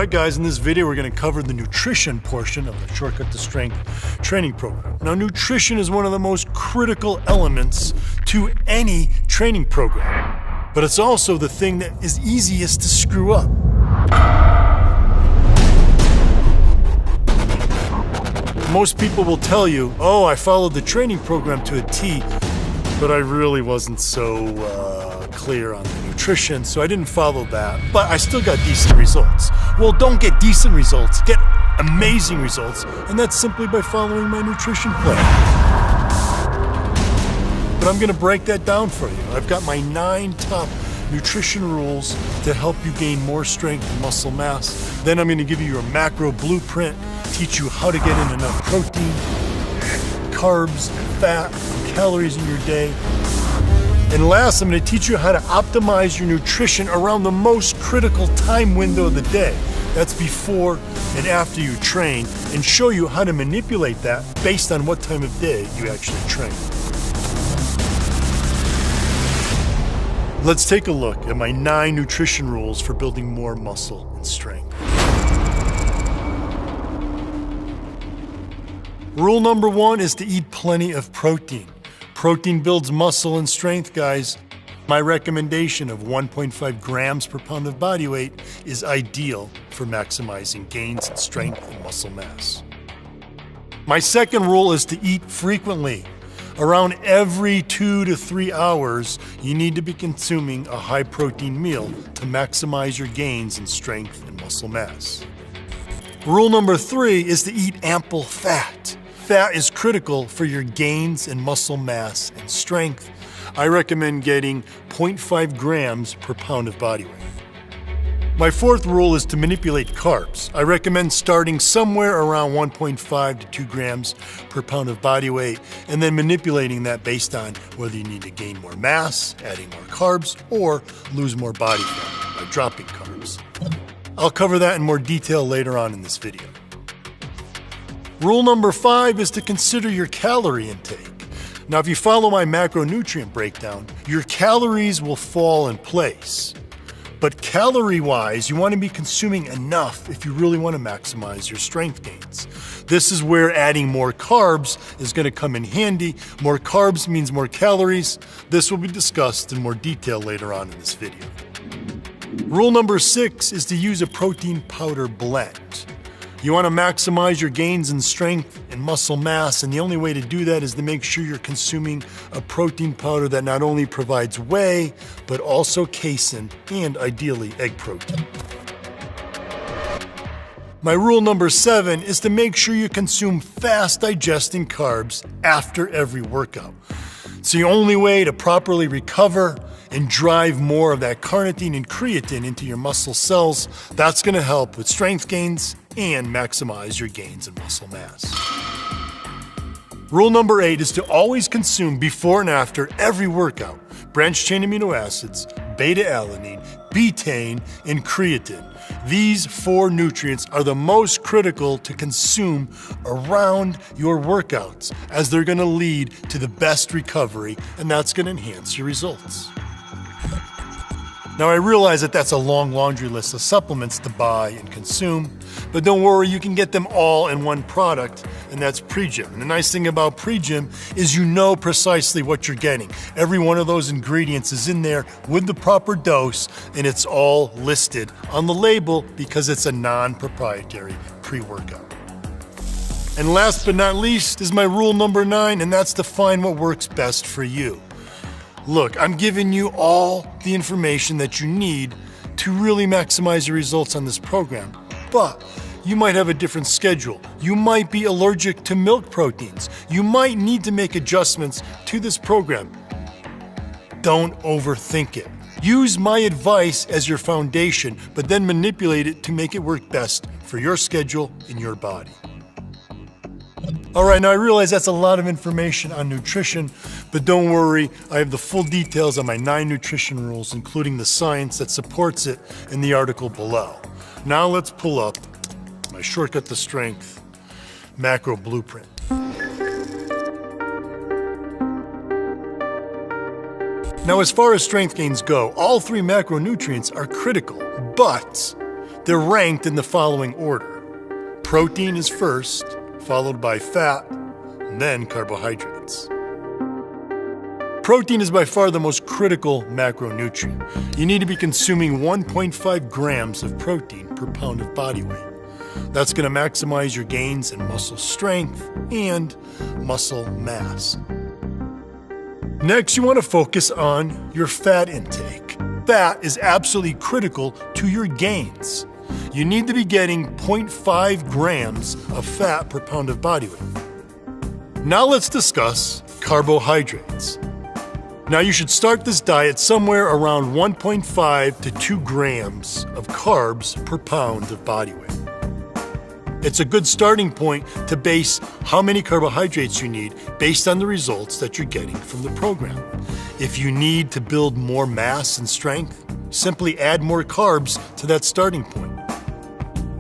Alright guys, in this video we're going to cover the nutrition portion of the Shortcut to Strength training program. Now nutrition is one of the most critical elements to any training program, but it's also the thing that is easiest to screw up. Most people will tell you, oh, I followed the training program to a T, but I really wasn't so clear on the nutrition, so I didn't follow that, but I still got decent results. Well, don't get decent results, get amazing results, and that's simply by following my nutrition plan. But I'm gonna break that down for you. I've got my 9 top nutrition rules to help you gain more strength and muscle mass. Then I'm gonna give you your macro blueprint, teach you how to get in enough protein, carbs, fat, calories in your day. And last, I'm going to teach you how to optimize your nutrition around the most critical time window of the day. That's before and after you train, and show you how to manipulate that based on what time of day you actually train. Let's take a look at my 9 nutrition rules for building more muscle and strength. Rule number 1 is to eat plenty of protein. Protein builds muscle and strength, guys. My recommendation of 1.5 grams per pound of body weight is ideal for maximizing gains in strength and muscle mass. My second rule is to eat frequently. Around every 2 to 3 hours, you need to be consuming a high protein meal to maximize your gains in strength and muscle mass. Rule number 3 is to eat ample fat. Fat is critical for your gains in muscle mass and strength. I recommend getting 0.5 grams per pound of body weight. My fourth rule is to manipulate carbs. I recommend starting somewhere around 1.5 to 2 grams per pound of body weight, and then manipulating that based on whether you need to gain more mass, adding more carbs, or lose more body fat by dropping carbs. I'll cover that in more detail later on in this video. Rule number 5 is to consider your calorie intake. Now, if you follow my macronutrient breakdown, your calories will fall in place. But calorie-wise, you want to be consuming enough if you really want to maximize your strength gains. This is where adding more carbs is going to come in handy. More carbs means more calories. This will be discussed in more detail later on in this video. Rule number 6 is to use a protein powder blend. You want to maximize your gains in strength and muscle mass, and the only way to do that is to make sure you're consuming a protein powder that not only provides whey, but also casein and ideally egg protein. My rule number 7 is to make sure you consume fast digesting carbs after every workout. It's the only way to properly recover and drive more of that carnitine and creatine into your muscle cells. That's going to help with strength gains and maximize your gains in muscle mass. Rule number 8 is to always consume before and after every workout branched chain amino acids, beta-alanine, betaine, and creatine. These 4 nutrients are the most critical to consume around your workouts, as they're going to lead to the best recovery, and that's going to enhance your results. Now, I realize that that's a long laundry list of supplements to buy and consume, but don't worry, you can get them all in one product, and that's Pre-Gym. And the nice thing about Pre-Gym is you know precisely what you're getting. Every one of those ingredients is in there with the proper dose, and it's all listed on the label because it's a non-proprietary pre-workout. And last but not least is my rule number 9, and that's to find what works best for you. Look, I'm giving you all the information that you need to really maximize your results on this program, but you might have a different schedule. You might be allergic to milk proteins. You might need to make adjustments to this program. Don't overthink it. Use my advice as your foundation, but then manipulate it to make it work best for your schedule and your body. All right, now I realize that's a lot of information on nutrition, but don't worry, I have the full details on my 9 nutrition rules, including the science that supports it, in the article below. Now let's pull up my Shortcut to Strength macro blueprint. Now, as far as strength gains go, all 3 macronutrients are critical, but They're ranked in the following order. Protein is first, followed by fat, and then carbohydrates. Protein is by far the most critical macronutrient. You need to be consuming 1.5 grams of protein per pound of body weight. That's going to maximize your gains in muscle strength and muscle mass. Next, you want to focus on your fat intake. Fat is absolutely critical to your gains. You need to be getting 0.5 grams of fat per pound of body weight. Now let's discuss carbohydrates. Now you should start this diet somewhere around 1.5 to 2 grams of carbs per pound of body weight. It's a good starting point to base how many carbohydrates you need based on the results that you're getting from the program. If you need to build more mass and strength, simply add more carbs to that starting point.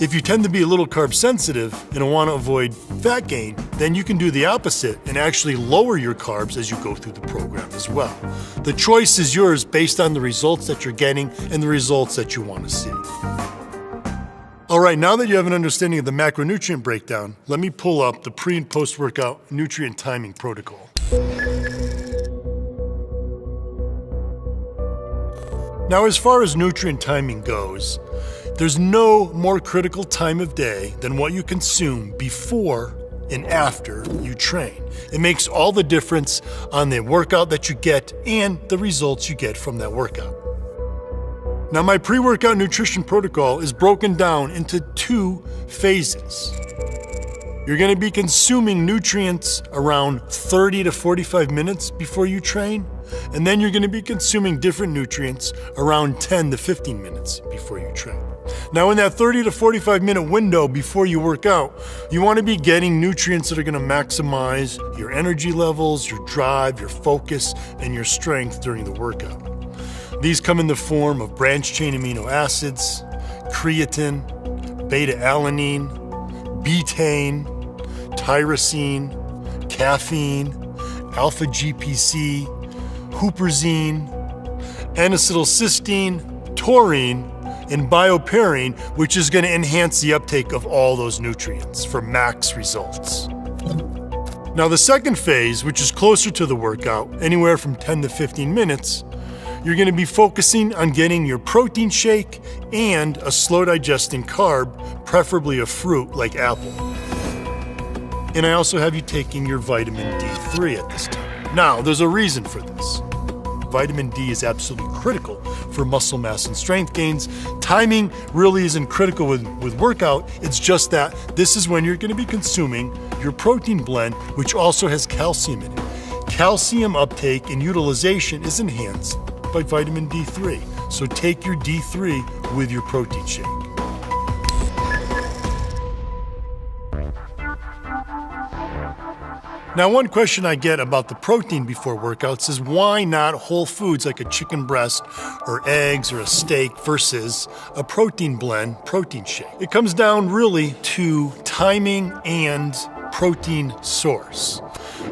If you tend to be a little carb sensitive and want to avoid fat gain, then you can do the opposite and actually lower your carbs as you go through the program as well. The choice is yours based on the results that you're getting and the results that you want to see. All right, now that you have an understanding of the macronutrient breakdown, let me pull up the pre and post-workout nutrient timing protocol. Now, as far as nutrient timing goes, there's no more critical time of day than what you consume before and after you train. It makes all the difference on the workout that you get and the results you get from that workout. Now, my pre-workout nutrition protocol is broken down into 2 phases. You're going to be consuming nutrients around 30 to 45 minutes before you train, and then you're going to be consuming different nutrients around 10 to 15 minutes before you train. Now, in that 30 to 45 minute window before you work out, you want to be getting nutrients that are going to maximize your energy levels, your drive, your focus, and your strength during the workout. These come in the form of branched-chain amino acids, creatine, beta-alanine, betaine, tyrosine, caffeine, alpha-GPC, huperzine, N-acetylcysteine, taurine, and bioperine, which is going to enhance the uptake of all those nutrients for max results. Now, the second phase, which is closer to the workout, anywhere from 10 to 15 minutes, you're going to be focusing on getting your protein shake and a slow digesting carb, preferably a fruit like apple. And I also have you taking your vitamin D3 at this time. Now, there's a reason for this. Vitamin D is absolutely critical for muscle mass and strength gains. Timing really isn't critical with workout. It's just that this is when you're going to be consuming your protein blend, which also has calcium in it. Calcium uptake and utilization is enhanced by vitamin D3. So take your D3 with your protein shake. Now, one question I get about the protein before workouts is why not whole foods like a chicken breast or eggs or a steak versus a protein blend protein shake? It comes down really to timing and protein source.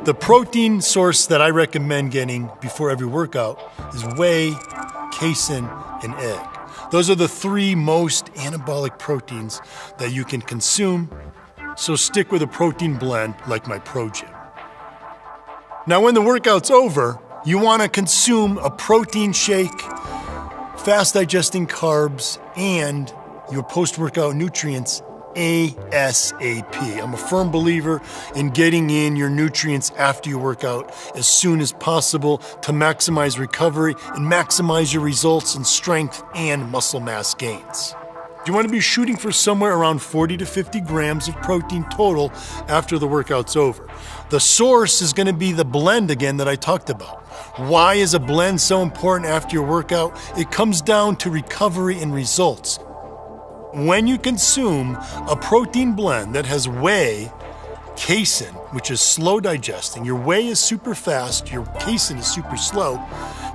The protein source that I recommend getting before every workout is whey, casein, and egg. Those are the 3 most anabolic proteins that you can consume, so stick with a protein blend like my Pro Gym. Now, when the workout's over, you want to consume a protein shake, fast digesting carbs, and your post-workout nutrients ASAP. I'm a firm believer in getting in your nutrients after you work out as soon as possible to maximize recovery and maximize your results in strength and muscle mass gains. You want to be shooting for somewhere around 40 to 50 grams of protein total after the workout's over. The source is going to be the blend again that I talked about. Why is a blend so important after your workout? It comes down to recovery and results. When you consume a protein blend that has whey, casein, which is slow digesting, your whey is super fast, your casein is super slow.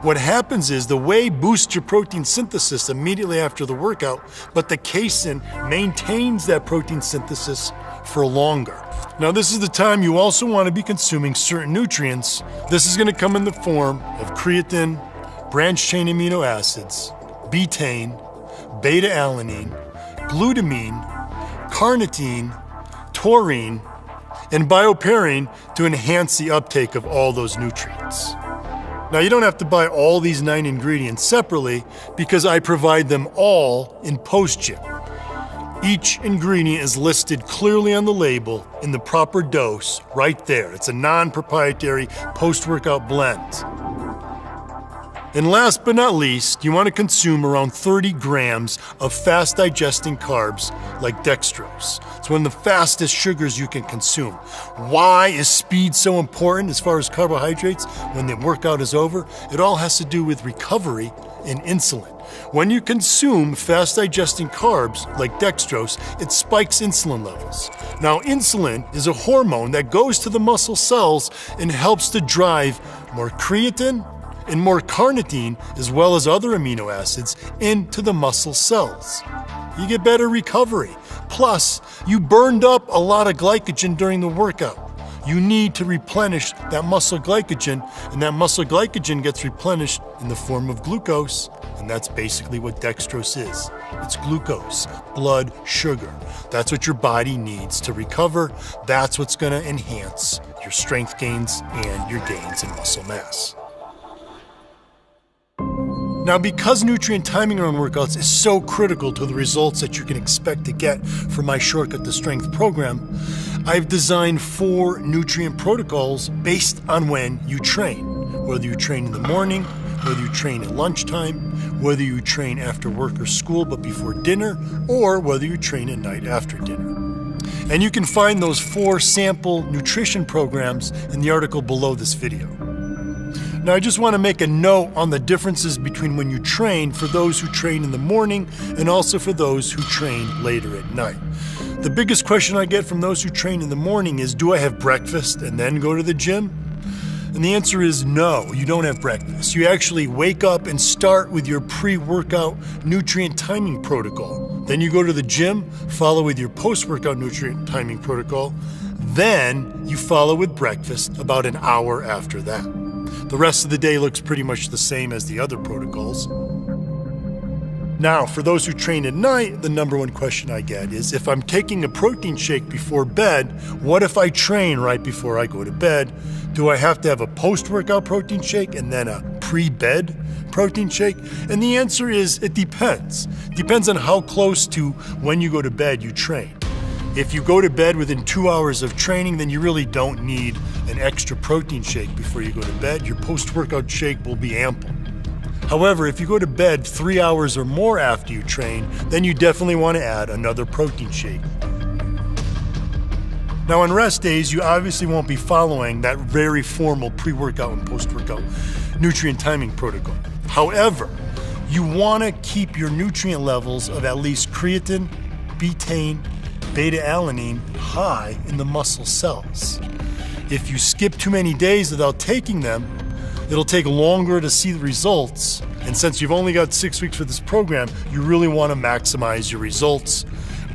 What happens is the whey boosts your protein synthesis immediately after the workout, but the casein maintains that protein synthesis for longer. Now, this is the time you also want to be consuming certain nutrients. This is going to come in the form of creatine, branched-chain amino acids, betaine, beta-alanine, glutamine, carnitine, taurine, and bioperine to enhance the uptake of all those nutrients. Now, you don't have to buy all these 9 ingredients separately because I provide them all in post-gym. Each ingredient is listed clearly on the label in the proper dose right there. It's a non-proprietary post-workout blend. And last but not least, you want to consume around 30 grams of fast-digesting carbs like dextrose. It's one of the fastest sugars you can consume. Why is speed so important as far as carbohydrates when the workout is over? It all has to do with recovery and insulin. When you consume fast-digesting carbs like dextrose, it spikes insulin levels. Now, insulin is a hormone that goes to the muscle cells and helps to drive more creatine and more carnitine, as well as other amino acids, into the muscle cells. You get better recovery. Plus, you burned up a lot of glycogen during the workout. You need to replenish that muscle glycogen, and that muscle glycogen gets replenished in the form of glucose, and that's basically what dextrose is. It's glucose, blood sugar. That's what your body needs to recover. That's what's going to enhance your strength gains and your gains in muscle mass. Now, because nutrient timing around workouts is so critical to the results that you can expect to get from my Shortcut to Strength program, I've designed 4 nutrient protocols based on when you train. Whether you train in the morning, whether you train at lunchtime, whether you train after work or school but before dinner, or whether you train at night after dinner. And you can find those 4 sample nutrition programs in the article below this video. Now, I just want to make a note on the differences between when you train for those who train in the morning and also for those who train later at night. The biggest question I get from those who train in the morning is, do I have breakfast and then go to the gym? And the answer is no, you don't have breakfast. You actually wake up and start with your pre-workout nutrient timing protocol. Then you go to the gym, follow with your post-workout nutrient timing protocol. Then you follow with breakfast about an hour after that. The rest of the day looks pretty much the same as the other protocols. Now, for those who train at night, the number one question I get is, if I'm taking a protein shake before bed, what if I train right before I go to bed? Do I have to have a post-workout protein shake and then a pre-bed protein shake? And the answer is, it depends. Depends on how close to when you go to bed you train. If you go to bed within 2 hours of training, then you really don't need an extra protein shake before you go to bed. Your post-workout shake will be ample. However, if you go to bed 3 hours or more after you train, then you definitely want to add another protein shake. Now, on rest days, you obviously won't be following that very formal pre-workout and post-workout nutrient timing protocol. However, you want to keep your nutrient levels of at least creatine, betaine, beta-alanine high in the muscle cells. If you skip too many days without taking them, it'll take longer to see the results. And since you've only got 6 weeks for this program, you really want to maximize your results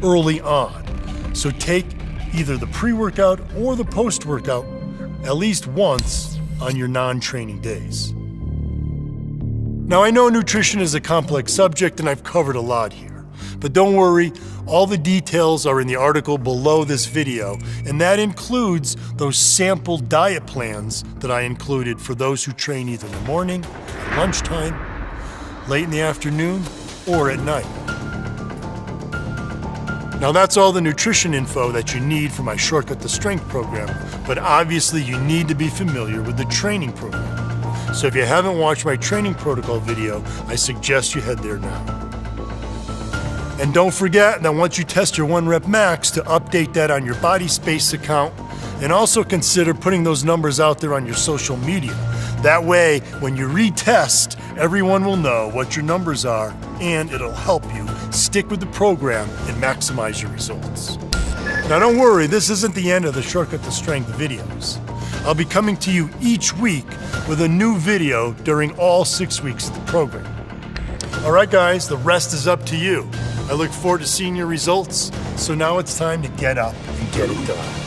early on. So take either the pre-workout or the post-workout at least once on your non-training days. Now, I know nutrition is a complex subject and I've covered a lot here. But don't worry, all the details are in the article below this video, and that includes those sample diet plans that I included for those who train either in the morning, at lunchtime, late in the afternoon, or at night. Now, that's all the nutrition info that you need for my Shortcut to Strength program, but obviously you need to be familiar with the training program. So if you haven't watched my training protocol video, I suggest you head there now. And don't forget that once you test your 1 rep max, to update that on your Body Space account, and also consider putting those numbers out there on your social media. That way, when you retest, everyone will know what your numbers are, and it'll help you stick with the program and maximize your results. Now, don't worry, this isn't the end of the Shortcut to Strength videos. I'll be coming to you each week with a new video during all 6 weeks of the program. All right, guys, the rest is up to you. I look forward to seeing your results, so now it's time to get up and get it done.